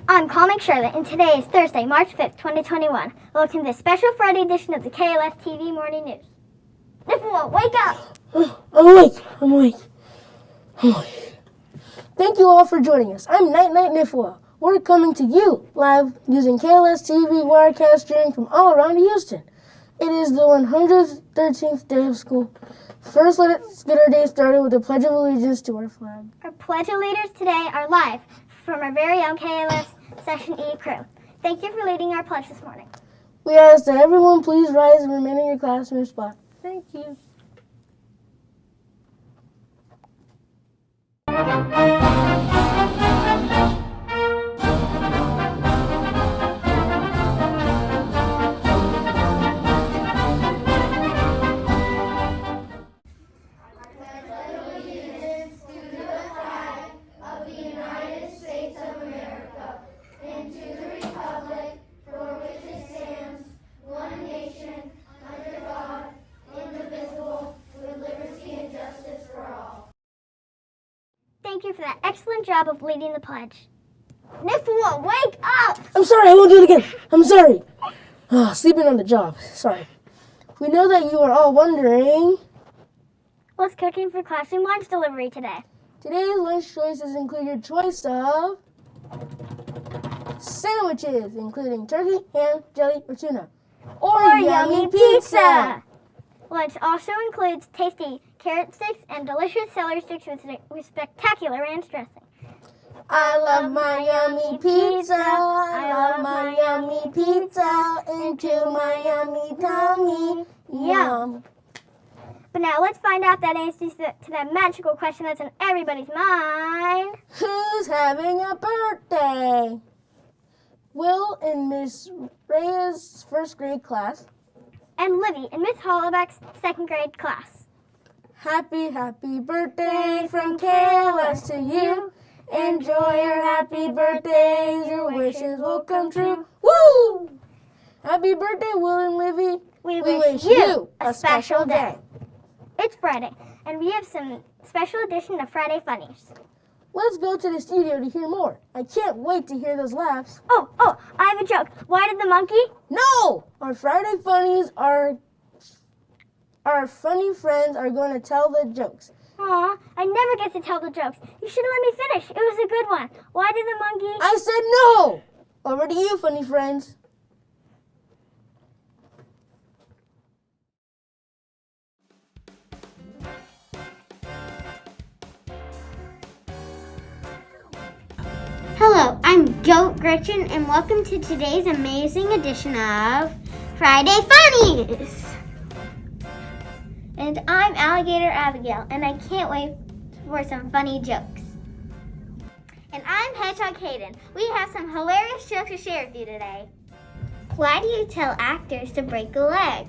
I'm comic Charlotte, and today is Thursday, March 5th, 2021. Welcome to this special Friday edition of the KLSTV Morning News. Niffle, wake up! I'm awake. Thank you all for joining us. I'm Night Niffle. We're coming to you live using KLSTV Wirecast streaming from all around Houston. It is the 113th day of school. First, let's get our day started with the Pledge of Allegiance to our flag. Our Pledge of Leaders today are live from our very own KLS Session E crew. Thank you for leading our pledge this morning. We ask that everyone please rise and remain in your classroom spot. Thank you. Thank you for that excellent job of leading the pledge. Niffle, wake up! I'm sorry, I won't do it again. I'm sorry. Sleeping on the job. Sorry. We know that you are all wondering. What's cooking for classroom lunch delivery today? Today's lunch choices include your choice of sandwiches, including turkey, ham, jelly, or tuna. Or yummy pizza! Lunch also includes tasty carrot sticks and delicious celery sticks with spectacular ranch dressing. I love my yummy pizza. I love my yummy pizza into my yummy tummy. Yum. But now let's find out that answers to that magical question that's in everybody's mind. Who's having a birthday? Will in Miss Rhea's first grade class. And Livy in Miss Hollaback's second grade class. Happy birthday from KLS to you. Enjoy your happy birthdays, your wishes will come true. Woo! Happy birthday, Will and Livy. We wish you a special day. It's Friday, and we have some special edition of Friday Funnies. Let's go to the studio to hear more. I can't wait to hear those laughs. Oh, I have a joke. Why did the monkey? No! Our Friday Funnies are... Our funny friends are going to tell the jokes. Aw, I never get to tell the jokes. You should have let me finish. It was a good one. Why did the monkey... I said no! Over to you, funny friends. Hello, I'm Goat Gretchen, and welcome to today's amazing edition of Friday Funnies. And I'm Alligator Abigail, and I can't wait for some funny jokes. And I'm Hedgehog Hayden. We have some hilarious jokes to share with you today. Why do you tell actors to break a leg?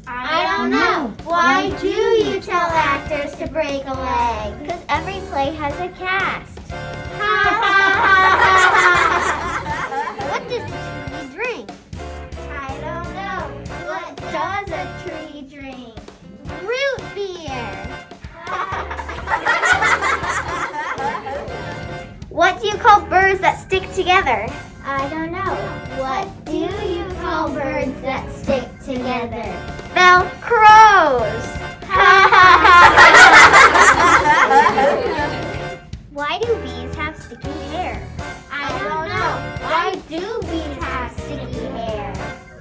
I don't know. Why do you tell actors to break a leg? Because every play has a cast. What does a tree drink? I don't know. What does a tree drink? Root beer. What do you call birds that stick together? I don't know. What do you call birds that stick together? Well, crows. Why do bees have sticky hair? I don't know. Why do bees have sticky hair?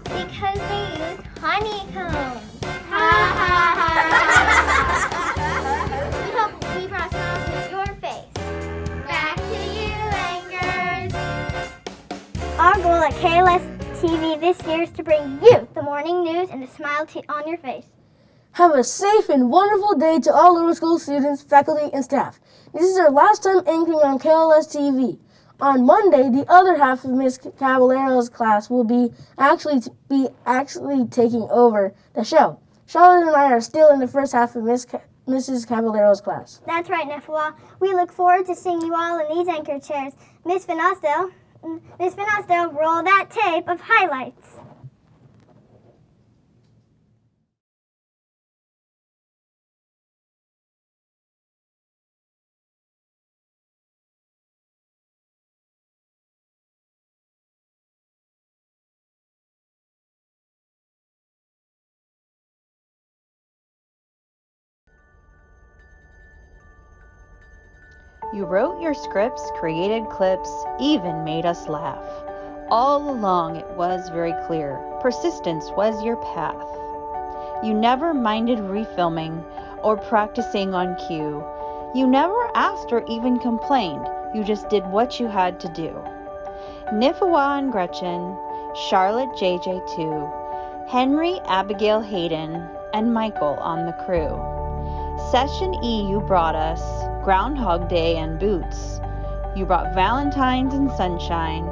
Because they use honeycombs. We hope we brought smiles to your face. Back to you, Angers. Our goal at KLS TV this year is to bring you the morning news and a smile on your face. Have a safe and wonderful day to all lower school students, faculty, and staff. This is our last time anchoring on KLS TV. On Monday, the other half of Miss Caballero's class will be actually taking over the show. Charlotte and I are still in the first half of Mrs. Caballero's class. That's right, Niffle. We look forward to seeing you all in these anchor chairs. Miss Vanasto, roll that tape of highlights. You wrote your scripts, created clips, even made us laugh. All along it was very clear, persistence was your path. You never minded refilming or practicing on cue. You never asked or even complained, you just did what you had to do. Nifawa and Gretchen, Charlotte JJ2, Henry Abigail Hayden, and Michael on the crew. Session E you brought us, Groundhog Day and Boots. You brought Valentine's and Sunshine,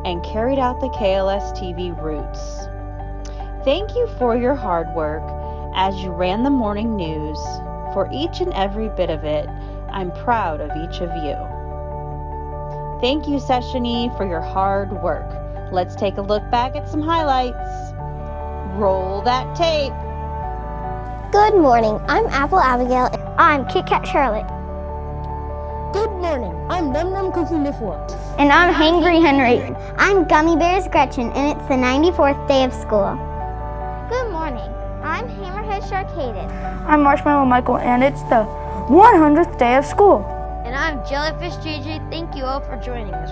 and carried out the KLSTV roots. Thank you for your hard work as you ran the morning news. For each and every bit of it, I'm proud of each of you. Thank you, Session E, for your hard work. Let's take a look back at some highlights. Roll that tape. Good morning. I'm Apple Abigail. I'm Kit Kat Charlotte. Good morning. I'm Num Num Cookie Nifwa. And I'm Hangry Henry. I'm Gummy Bears Gretchen, and it's the 94th day of school. Good morning. I'm Hammerhead Shark Hayden. I'm Marshmallow Michael, and it's the 100th day of school. And I'm Jellyfish JJ. Thank you all for joining us.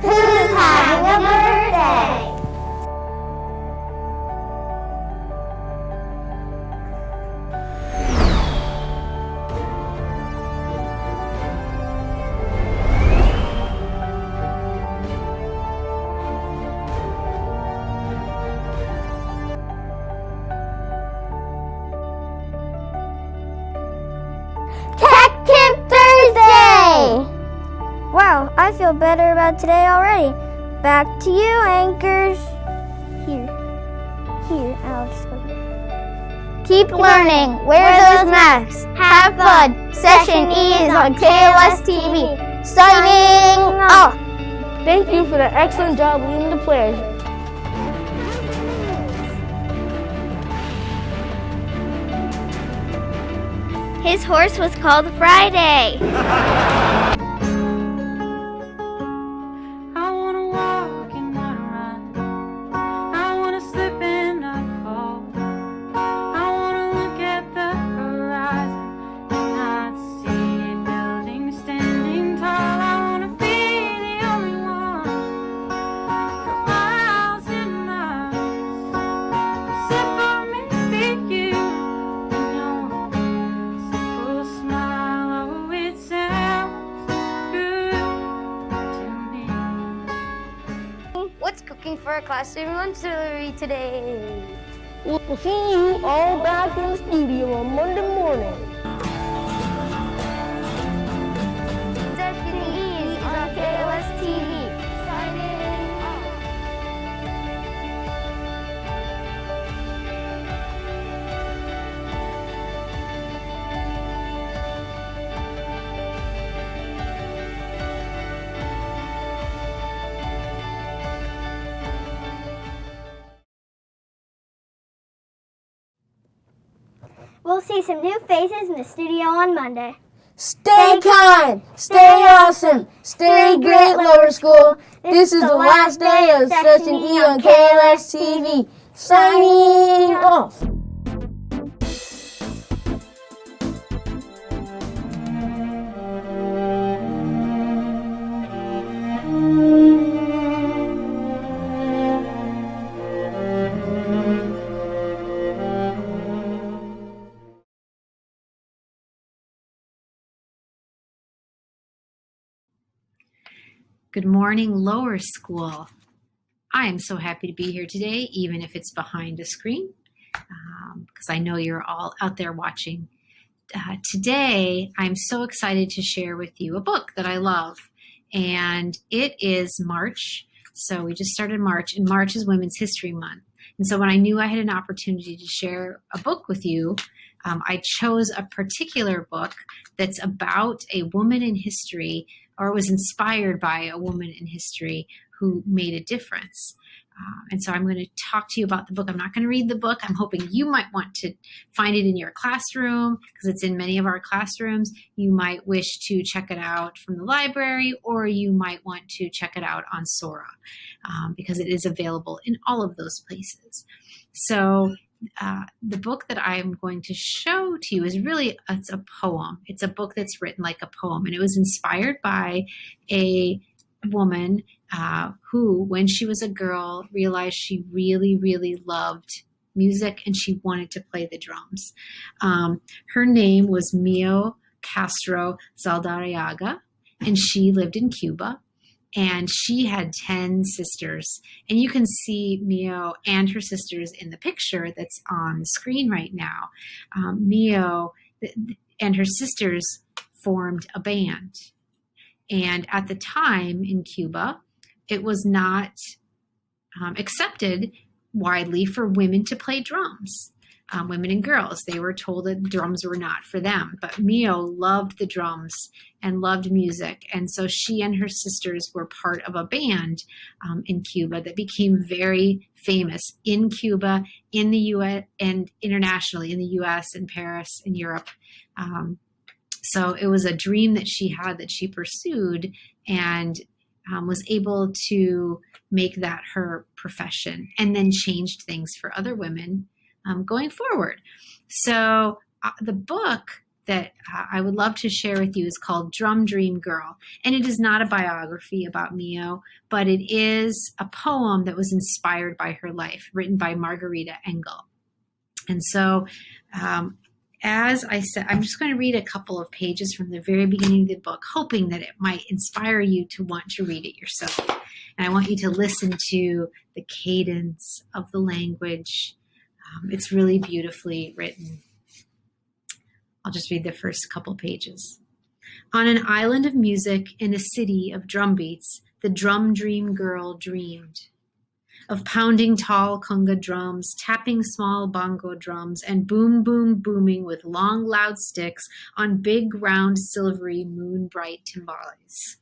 Who's having a birthday? Tech Tip Thursday! Wow, I feel better about today already. Back to you, anchors. Here, I'll just go here. Keep learning. Wear those masks. Have fun. Session E is on KLSTV. Signing off. Thank you for the excellent job leading the players. His horse was called Friday. I wanna walk and not run. I wanna slip and not fall. I wanna look at the horizon and not see a building standing tall. I wanna be the only one for miles and miles. Except for maybe you and your simple smile. Oh, it sounds good to me. What's cooking for our classroom lunch delivery today? We'll see you all back in the studio on Monday morning. Session E is on KLSTV. Signing off. We'll see some new faces in the studio on Monday. Stay kind, stay awesome, stay great, Lower School. This is the last day of Session E on KLSTV. Signing off. Good morning, Lower School. I am so happy to be here today, even if it's behind a screen, because I know you're all out there watching. Today, I'm so excited to share with you a book that I love, and it is March. So we just started March, and March is Women's History Month. And so when I knew I had an opportunity to share a book with you, I chose a particular book that's about a woman in history, or was inspired by a woman in history who made a difference. And so I'm going to talk to you about the book. I'm not going to read the book. I'm hoping you might want to find it in your classroom because it's in many of our classrooms. You might wish to check it out from the library, or you might want to check it out on Sora because it is available in all of those places. So the book that I'm going to show to you is really, it's a poem. It's a book that's written like a poem, and it was inspired by a woman who, when she was a girl, realized she really, really loved music and she wanted to play the drums. Her name was Mio Castro Zaldariaga, and she lived in Cuba. And she had 10 sisters. And you can see Mio and her sisters in the picture that's on the screen right now. Mio and her sisters formed a band. And at the time in Cuba, it was not accepted widely for women to play drums. Women and girls, they were told that drums were not for them. But Mio loved the drums and loved music. And so she and her sisters were part of a band in Cuba that became very famous in Cuba, in the U.S., and internationally in the U.S., in Paris, in Europe. So it was a dream that she had that she pursued and was able to make that her profession, and then changed things for other women going forward. So the book that I would love to share with you is called Drum Dream Girl. And it is not a biography about Mio, but it is a poem that was inspired by her life, written by Margarita Engel. And so, as I said, I'm just going to read a couple of pages from the very beginning of the book, hoping that it might inspire you to want to read it yourself. And I want you to listen to the cadence of the language. It's really beautifully written. I'll just read the first couple pages. On an island of music in a city of drumbeats, the drum dream girl dreamed of pounding tall conga drums, tapping small bongo drums, and boom, boom, booming with long, loud sticks on big, round, silvery, moon-bright timbales.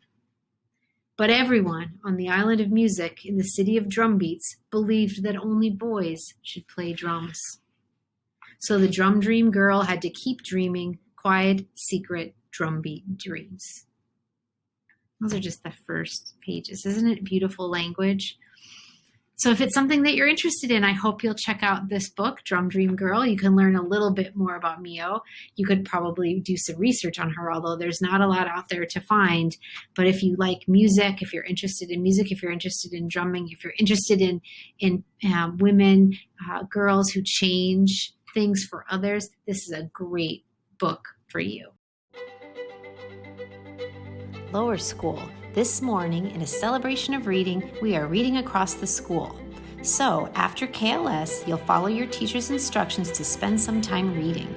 But everyone on the island of music in the city of drumbeats believed that only boys should play drums. So the drum dream girl had to keep dreaming quiet, secret drumbeat dreams. Those are just the first pages. Isn't it beautiful language? So if it's something that you're interested in, I hope you'll check out this book, Drum Dream Girl. You can learn a little bit more about Mio. You could probably do some research on her, although there's not a lot out there to find. But if you like music, if you're interested in music, if you're interested in drumming, if you're interested in women, girls who change things for others, this is a great book for you. Lower School. This morning, in a celebration of reading, we are reading across the school. So, after KLS, you'll follow your teacher's instructions to spend some time reading.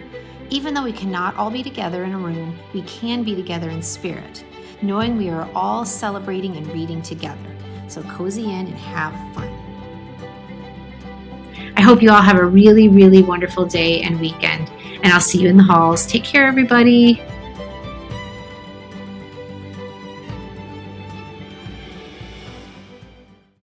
Even though we cannot all be together in a room, we can be together in spirit, knowing we are all celebrating and reading together. So cozy in and have fun. I hope you all have a really, really wonderful day and weekend, and I'll see you in the halls. Take care, everybody.